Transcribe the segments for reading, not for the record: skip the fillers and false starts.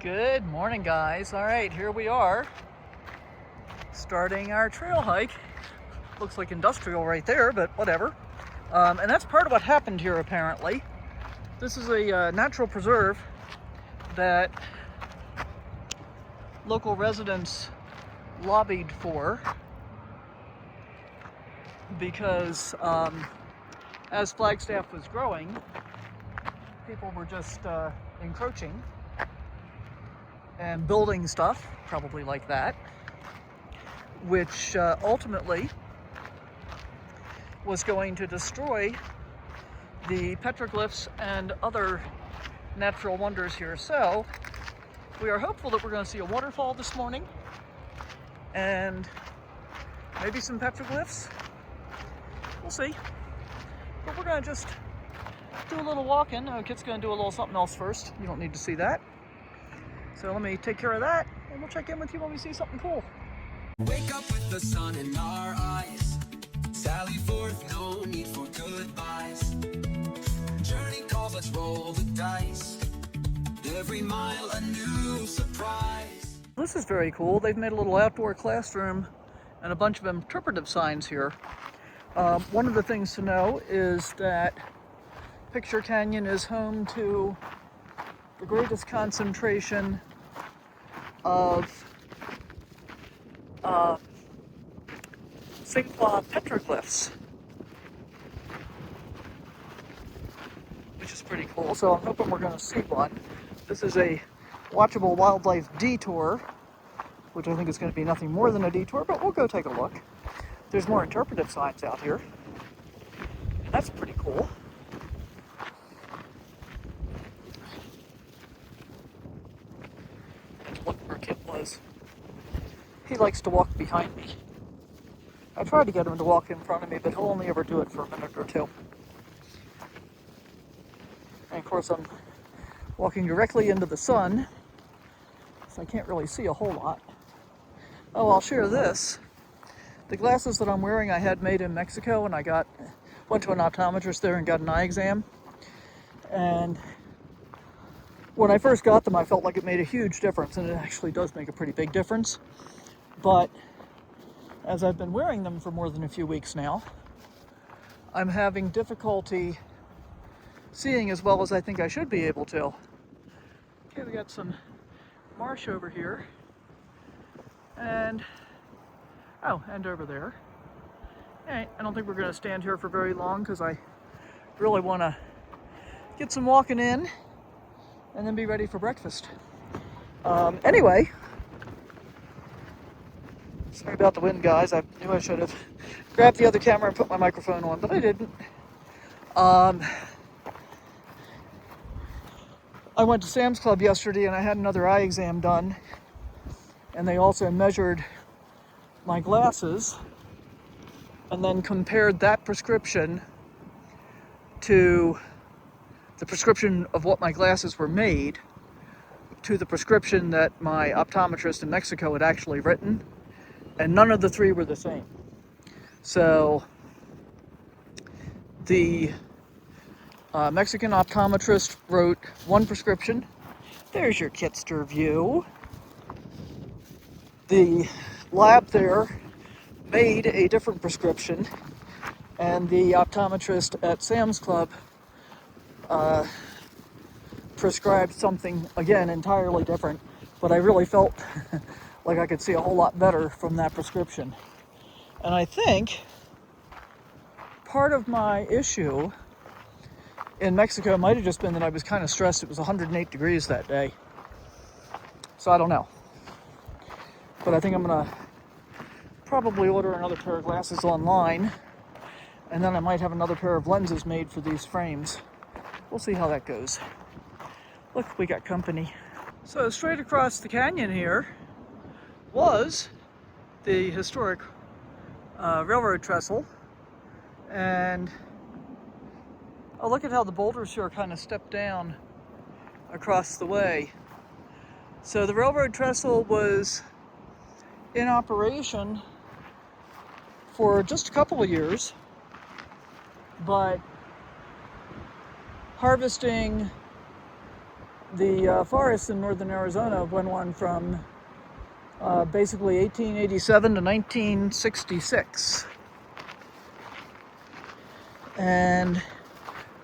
Good morning, guys. All right, here we are starting our trail hike. Looks like industrial right there, but whatever. And that's part of what happened here, apparently. This is a natural preserve that local residents lobbied for because as Flagstaff was growing, people were just encroaching and building stuff, probably like that, which ultimately was going to destroy the petroglyphs and other natural wonders here. So we are hopeful that we're going to see a waterfall this morning and maybe some petroglyphs. We'll see. But we're going to just do a little walking. Kit's going to do a little something else first. You don't need to see that. So let me take care of that, and we'll check in with you when we see something cool. Wake up with the sun in our eyes. Sally forth, no need for goodbyes. Journey calls, let's roll the dice. Every mile a new surprise. This is very cool. They've made a little outdoor classroom and a bunch of interpretive signs here. One of the things to know is that Picture Canyon is home to the greatest concentration of Sinagua petroglyphs, which is pretty cool. So I'm hoping we're going to see one. This is a watchable wildlife detour, which I think is going to be nothing more than a detour, but we'll go take a look. There's more interpretive signs out here, and that's pretty cool. Look where Kit was. He likes to walk behind me. I tried to get him to walk in front of me, but he'll only ever do it for a minute or two. And of course, I'm walking directly into the sun, so I can't really see a whole lot. Oh, I'll share this. The glasses that I'm wearing I had made in Mexico, and I went to an optometrist there and got an eye exam. And when I first got them, I felt like it made a huge difference, and it actually does make a pretty big difference. But as I've been wearing them for more than a few weeks now, I'm having difficulty seeing as well as I think I should be able to. Okay, we got some marsh over here, and over there. All right, I don't think we're going to stand here for very long because I really want to get some walking in and then be ready for breakfast. Anyway, sorry about the wind, guys. I knew I should have grabbed the other camera and put my microphone on, but I didn't. I went to Sam's Club yesterday and I had another eye exam done, and they also measured my glasses and then compared that prescription to the prescription of what my glasses were made to the prescription that my optometrist in Mexico had actually written, and none of the three were the same. So the Mexican optometrist wrote one prescription. There's your Kitster view. The lab there made a different prescription, and the optometrist at Sam's Club prescribed something, again, entirely different, but I really felt like I could see a whole lot better from that prescription. And I think part of my issue in Mexico might have just been that I was kind of stressed. It was 108 degrees that day. So I don't know. But I think I'm going to probably order another pair of glasses online, and then I might have another pair of lenses made for these frames. We'll see how that goes. Look, we got company. So straight across the canyon here was the historic railroad trestle, and oh, look at how the boulders here kind of step down across the way. So the railroad trestle was in operation for just a couple of years, but harvesting the forests in northern Arizona went on from basically 1887 to 1966. And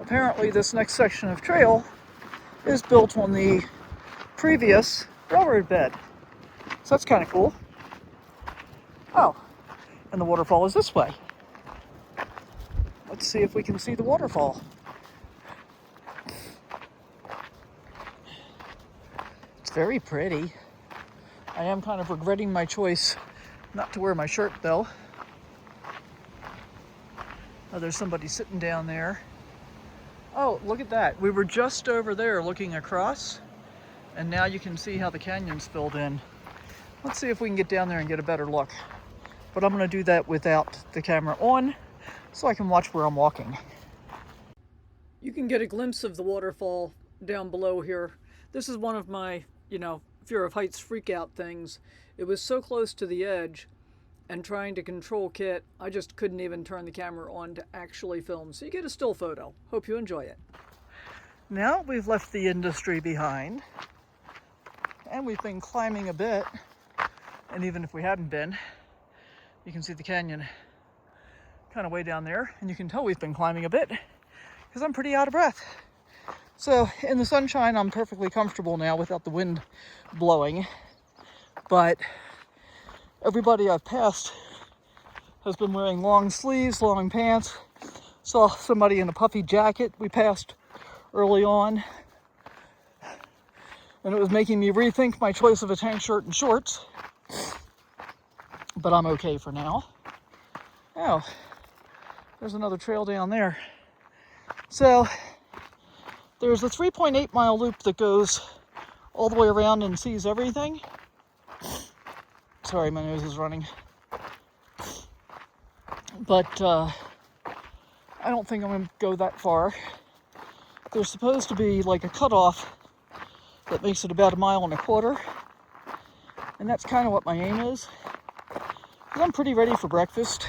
apparently this next section of trail is built on the previous railroad bed. So that's kind of cool. Oh, and the waterfall is this way. Let's see if we can see the waterfall. It's very pretty. I am kind of regretting my choice not to wear my shirt though. Oh, there's somebody sitting down there. Oh, look at that. We were just over there looking across, and now you can see how the canyon's filled in. Let's see if we can get down there and get a better look. But I'm going to do that without the camera on, so I can watch where I'm walking. You can get a glimpse of the waterfall down below here. This is one of my, fear of heights freak out things. It was so close to the edge, and trying to control Kit, I just couldn't even turn the camera on to actually film. So you get a still photo. Hope you enjoy it. Now we've left the industry behind, and we've been climbing a bit, and even if we hadn't been, you can see the canyon kind of way down there, and you can tell we've been climbing a bit because I'm pretty out of breath. So in the sunshine, I'm perfectly comfortable now without the wind blowing, but everybody I've passed has been wearing long sleeves, long pants. Saw somebody in a puffy jacket we passed early on, and it was making me rethink my choice of a tank shirt and shorts, but I'm okay for now. Oh, there's another trail down there. So there's a 3.8 mile loop that goes all the way around and sees everything. Sorry, my nose is running. But I don't think I'm going to go that far. There's supposed to be like a cutoff that makes it about 1.25 miles. And that's kind of what my aim is. Because I'm pretty ready for breakfast.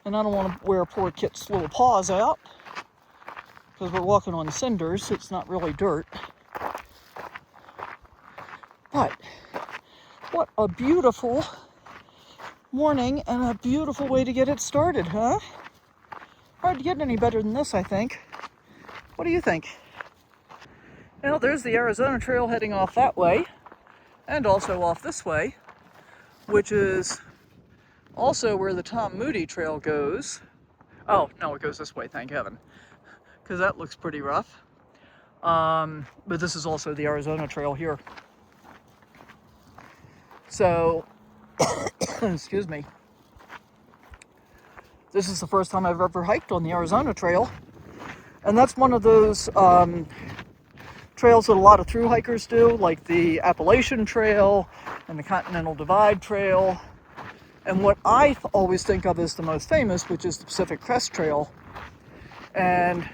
And I don't want to wear poor Kit's little paws out. Because we're walking on cinders, it's not really dirt. But what a beautiful morning and a beautiful way to get it started, huh? Hard to get any better than this, I think. What do you think? Well, there's the Arizona Trail heading off that way, and also off this way, which is also where the Tom Moody Trail goes. Oh, no, it goes this way, thank heaven, because that looks pretty rough. But this is also the Arizona Trail here. So, excuse me. This is the first time I've ever hiked on the Arizona Trail. And that's one of those trails that a lot of thru hikers do, like the Appalachian Trail and the Continental Divide Trail. And what I always think of as the most famous, which is the Pacific Crest Trail. And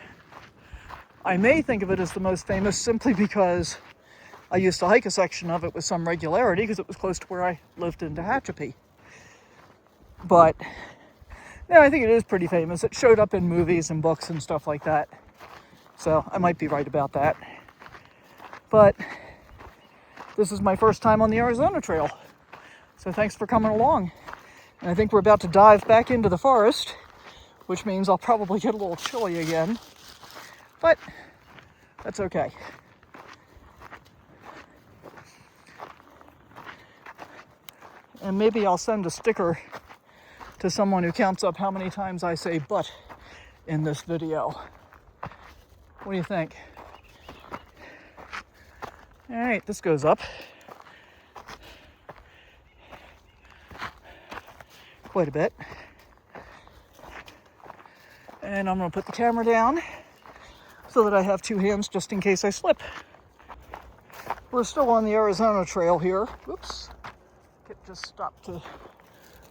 I may think of it as the most famous simply because I used to hike a section of it with some regularity because it was close to where I lived in Tehachapi. But yeah, I think it is pretty famous. It showed up in movies and books and stuff like that. So I might be right about that. But this is my first time on the Arizona Trail. So thanks for coming along. And I think we're about to dive back into the forest, which means I'll probably get a little chilly again. But that's okay. And maybe I'll send a sticker to someone who counts up how many times I say "but" in this video. What do you think? All right, this goes up quite a bit. And I'm going to put the camera down so that I have two hands just in case I slip. We're still on the Arizona Trail here. Whoops. Kit just stopped to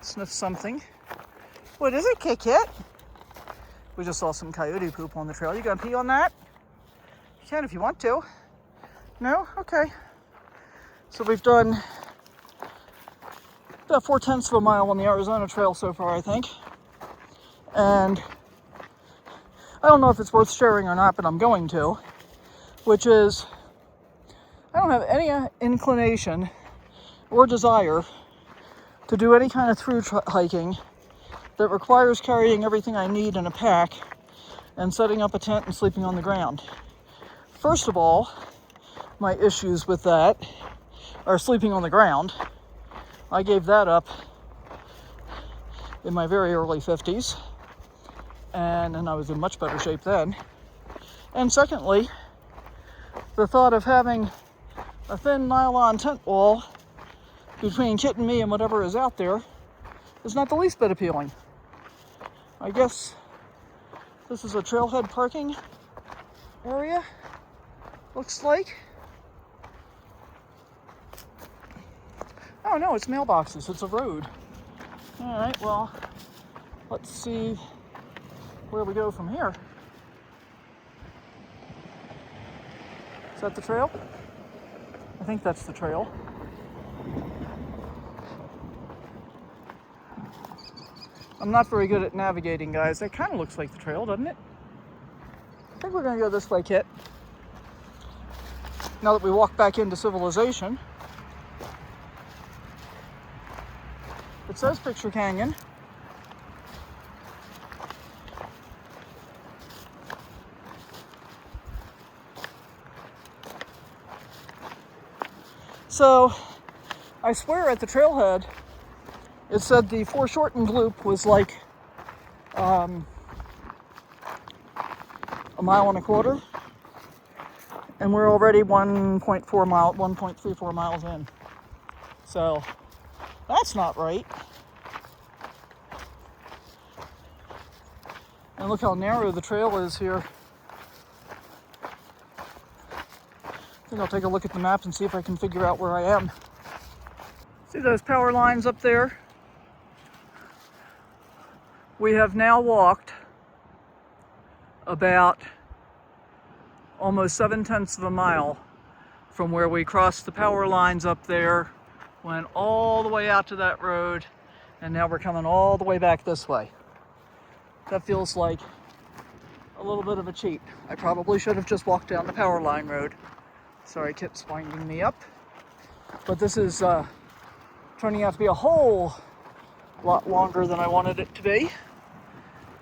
sniff something. What is it, Kit? We just saw some coyote poop on the trail. You gonna pee on that? You can if you want to. No? Okay. So we've done about 0.4 miles on the Arizona Trail so far, I think. And I don't know if it's worth sharing or not, but I'm going to. Which is, don't have any inclination or desire to do any kind of through hiking that requires carrying everything I need in a pack and setting up a tent and sleeping on the ground. First of all, my issues with that are sleeping on the ground. I gave that up in my very early 50s, and I was in much better shape then. And secondly, the thought of having a thin nylon tent wall between Kit and me and whatever is out there is not the least bit appealing. I guess this is a trailhead parking area, looks like. Oh no, it's mailboxes, it's a road. All right, well, let's see where we go from here. Is that the trail? I think that's the trail. I'm not very good at navigating, guys. That kind of looks like the trail, doesn't it? I think we're going to go this way, Kit. Now that we walk back into civilization. It says Picture Canyon. So, I swear at the trailhead, it said the foreshortened loop was like a mile and a quarter, and we're already 1.34 miles in. So, that's not right. And look how narrow the trail is here. I think I'll take a look at the map and see if I can figure out where I am. See those power lines up there? We have now walked about almost 7/10 of a mile from where we crossed the power lines up there, went all the way out to that road, and now we're coming all the way back this way. That feels like a little bit of a cheat. I probably should have just walked down the power line road. Sorry, Kit's winding me up. But this is turning out to be a whole lot longer than I wanted it to be.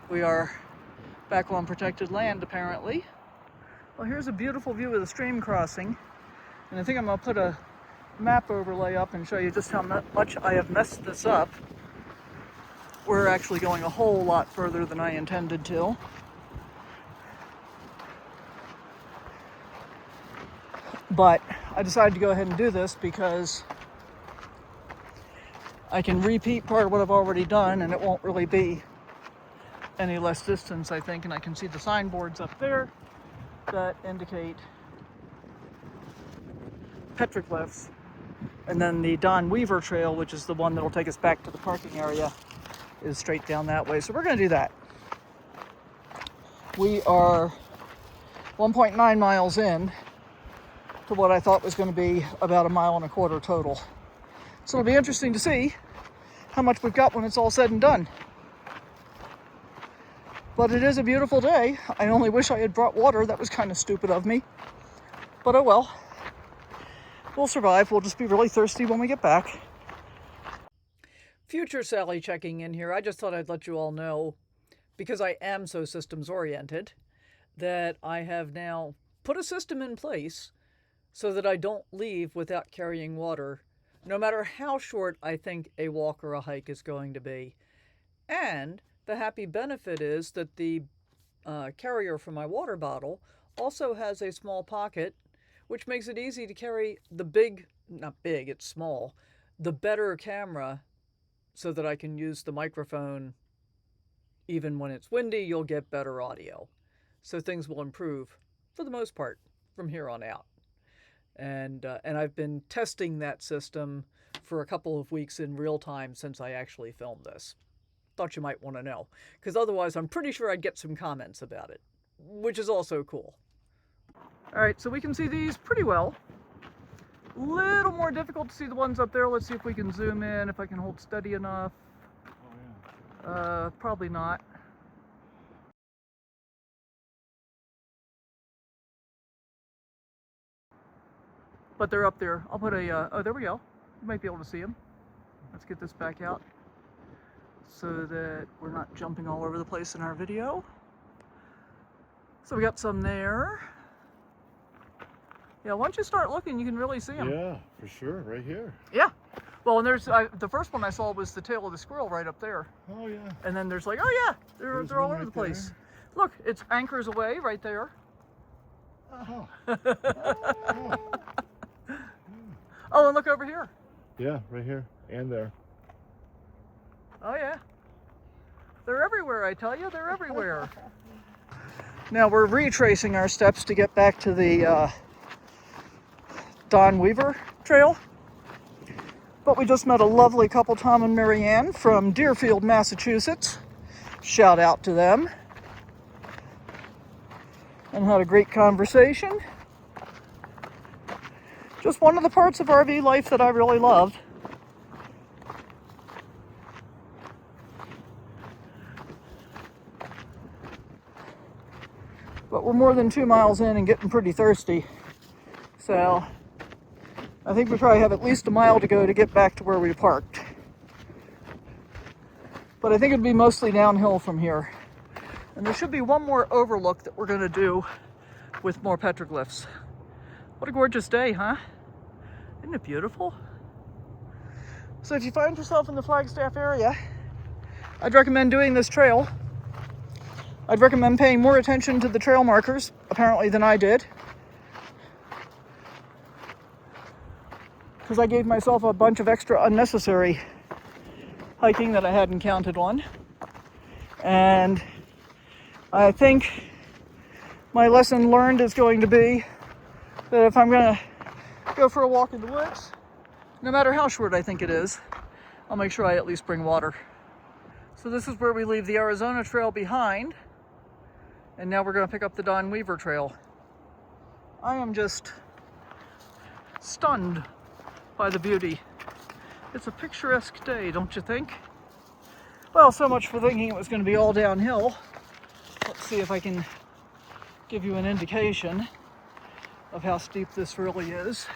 We are back on protected land, apparently. Well, here's a beautiful view of the stream crossing. And I think I'm going to put a map overlay up and show you just how much I have messed this up. We're actually going a whole lot further than I intended to. But I decided to go ahead and do this because I can repeat part of what I've already done and it won't really be any less distance, I think. And I can see the signboards up there that indicate Petroglyphs. And then the Don Weaver Trail, which is the one that'll take us back to the parking area, is straight down that way. So we're going to do that. We are 1.9 miles in to what I thought was going to be about a mile and a quarter total. So it'll be interesting to see how much we've got when it's all said and done. But it is a beautiful day. I only wish I had brought water. That was kind of stupid of me. But oh well. We'll survive. We'll just be really thirsty when we get back. Future Sally checking in here. I just thought I'd let you all know, because I am so systems oriented, that I have now put a system in place so that I don't leave without carrying water, no matter how short I think a walk or a hike is going to be. And the happy benefit is that the carrier for my water bottle also has a small pocket, which makes it easy to carry the not big, it's small, the better camera, so that I can use the microphone. Even when it's windy, you'll get better audio. So things will improve, for the most part, from here on out. And I've been testing that system for a couple of weeks in real time since I actually filmed this. Thought you might want to know, because otherwise I'm pretty sure I'd get some comments about it, which is also cool. All right, so we can see these pretty well. Little more difficult to see the ones up there. Let's see if we can zoom in, if I can hold steady enough. Oh, yeah. Probably not. but they're up there. I'll put a, oh, there we go. You might be able to see them. Let's get this back out so that we're not jumping all over the place in our video. So we got some there. Yeah, once you start looking, you can really see them. Yeah, for sure, right here. Yeah. Well, and there's, the first one I saw was the tail of the squirrel right up there. Oh yeah. And then there's like, oh yeah, they're all over the place. There. Look, it's anchors away right there. Oh. Oh, and look over here. Yeah, right here and there. Oh yeah. They're everywhere, I tell you, they're everywhere. Now we're retracing our steps to get back to the Don Weaver Trail. But we just met a lovely couple, Tom and Marianne, from Deerfield, Massachusetts. Shout out to them. And had a great conversation. Just one of the parts of RV life that I really love. But we're more than 2 miles in and getting pretty thirsty. So I think we probably have at least a mile to go to get back to where we parked. But I think it'd be mostly downhill from here. And there should be one more overlook that we're going to do with more petroglyphs. What a gorgeous day, huh? Isn't it beautiful? So if you find yourself in the Flagstaff area, I'd recommend doing this trail. I'd recommend paying more attention to the trail markers, apparently, than I did. Because I gave myself a bunch of extra unnecessary hiking that I hadn't counted on. And I think my lesson learned is going to be that if I'm going to go for a walk in the woods, no matter how short I think it is, I'll make sure I at least bring water. So this is where we leave the Arizona Trail behind, and now we're going to pick up the Don Weaver Trail. I am just stunned by the beauty. It's a picturesque day, don't you think? Well, so much for thinking it was going to be all downhill. Let's see if I can give you an indication of how steep this really is.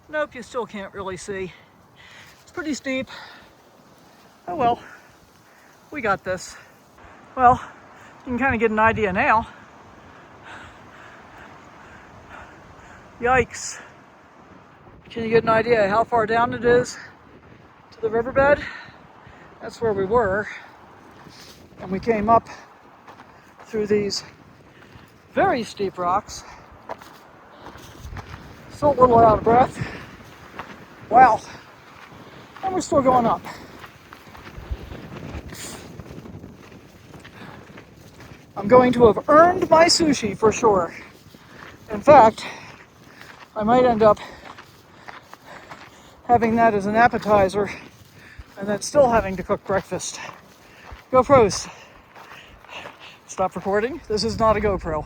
Nope, you still can't really see. It's pretty steep. Oh well, we got this. Well, you can kind of get an idea now. Yikes. Can you get an idea how far down it is to the riverbed? That's where we were. And we came up through these very steep rocks. Still a little out of breath. Wow. And we're still going up. I'm going to have earned my sushi for sure. In fact, I might end up having that as an appetizer and then still having to cook breakfast. GoPros. Stop recording. This is not a GoPro.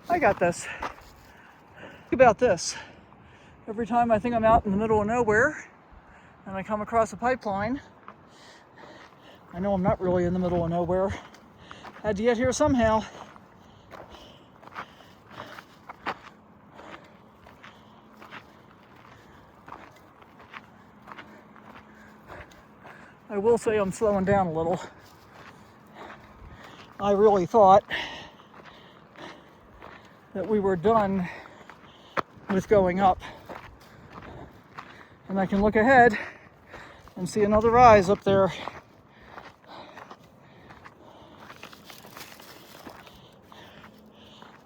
I got this. Think about this. Every time I think I'm out in the middle of nowhere and I come across a pipeline, I know I'm not really in the middle of nowhere. Had to get here somehow. I will say I'm slowing down a little. I really thought that we were done with going up. And I can look ahead and see another rise up there.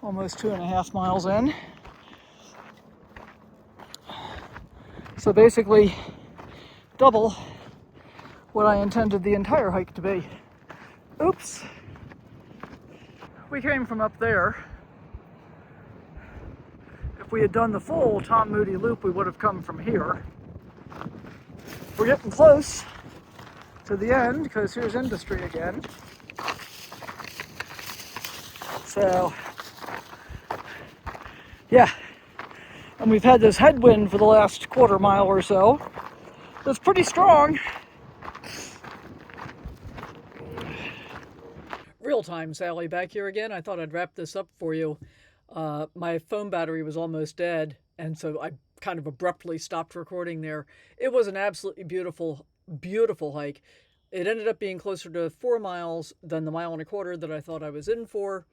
Almost 2.5 miles in. So basically double what I intended the entire hike to be. Oops. We came from up there. If we had done the full Tom Moody loop, we would have come from here. We're getting close to the end because here's industry again. So, yeah. And we've had this headwind for the last quarter mile or so. It's pretty strong. Real time, Sally, back here again. I thought I'd wrap this up for you. My phone battery was almost dead, and so I kind of abruptly stopped recording there. It was an absolutely beautiful, beautiful hike. It ended up being closer to 4 miles than the mile and a quarter that I thought I was in for.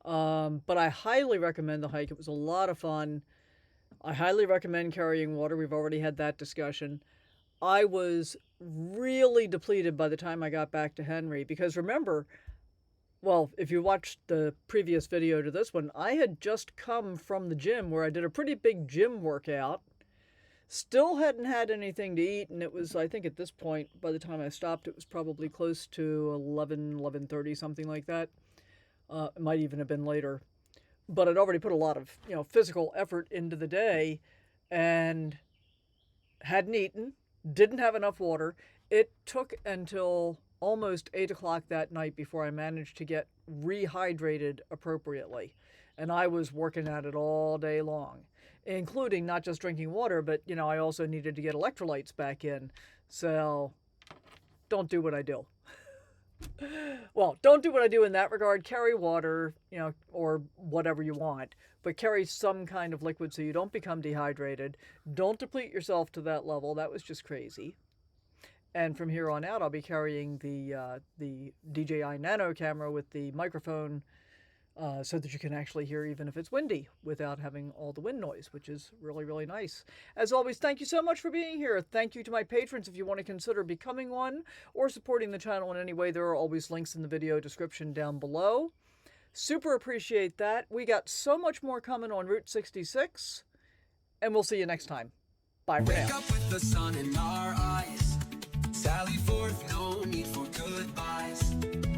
But I highly recommend the hike. It was a lot of fun. I highly recommend carrying water. We've already had that discussion. I was really depleted by the time I got back to Henry because remember, well, if you watched the previous video to this one, I had just come from the gym where I did a pretty big gym workout. Still hadn't had anything to eat, and it was, I think at this point, by the time I stopped, it was probably close to 11:30, something like that. It might even have been later. But I'd already put a lot of, physical effort into the day and hadn't eaten, didn't have enough water. It took until almost 8 o'clock that night before I managed to get rehydrated appropriately. And I was working at it all day long, including not just drinking water, but, I also needed to get electrolytes back in. So don't do what I do. Well, don't do what I do in that regard. Carry water, or whatever you want, but carry some kind of liquid so you don't become dehydrated. Don't deplete yourself to that level. That was just crazy. And from here on out, I'll be carrying the DJI Nano camera with the microphone so that you can actually hear even if it's windy without having all the wind noise, which is really, really nice. As always, thank you so much for being here. Thank you to my patrons. If you want to consider becoming one or supporting the channel in any way, there are always links in the video description down below. Super appreciate that. We got so much more coming on Route 66, and we'll see you next time. Bye for now. Wake up with the sun in our eyes. Sally forth, no need for goodbyes.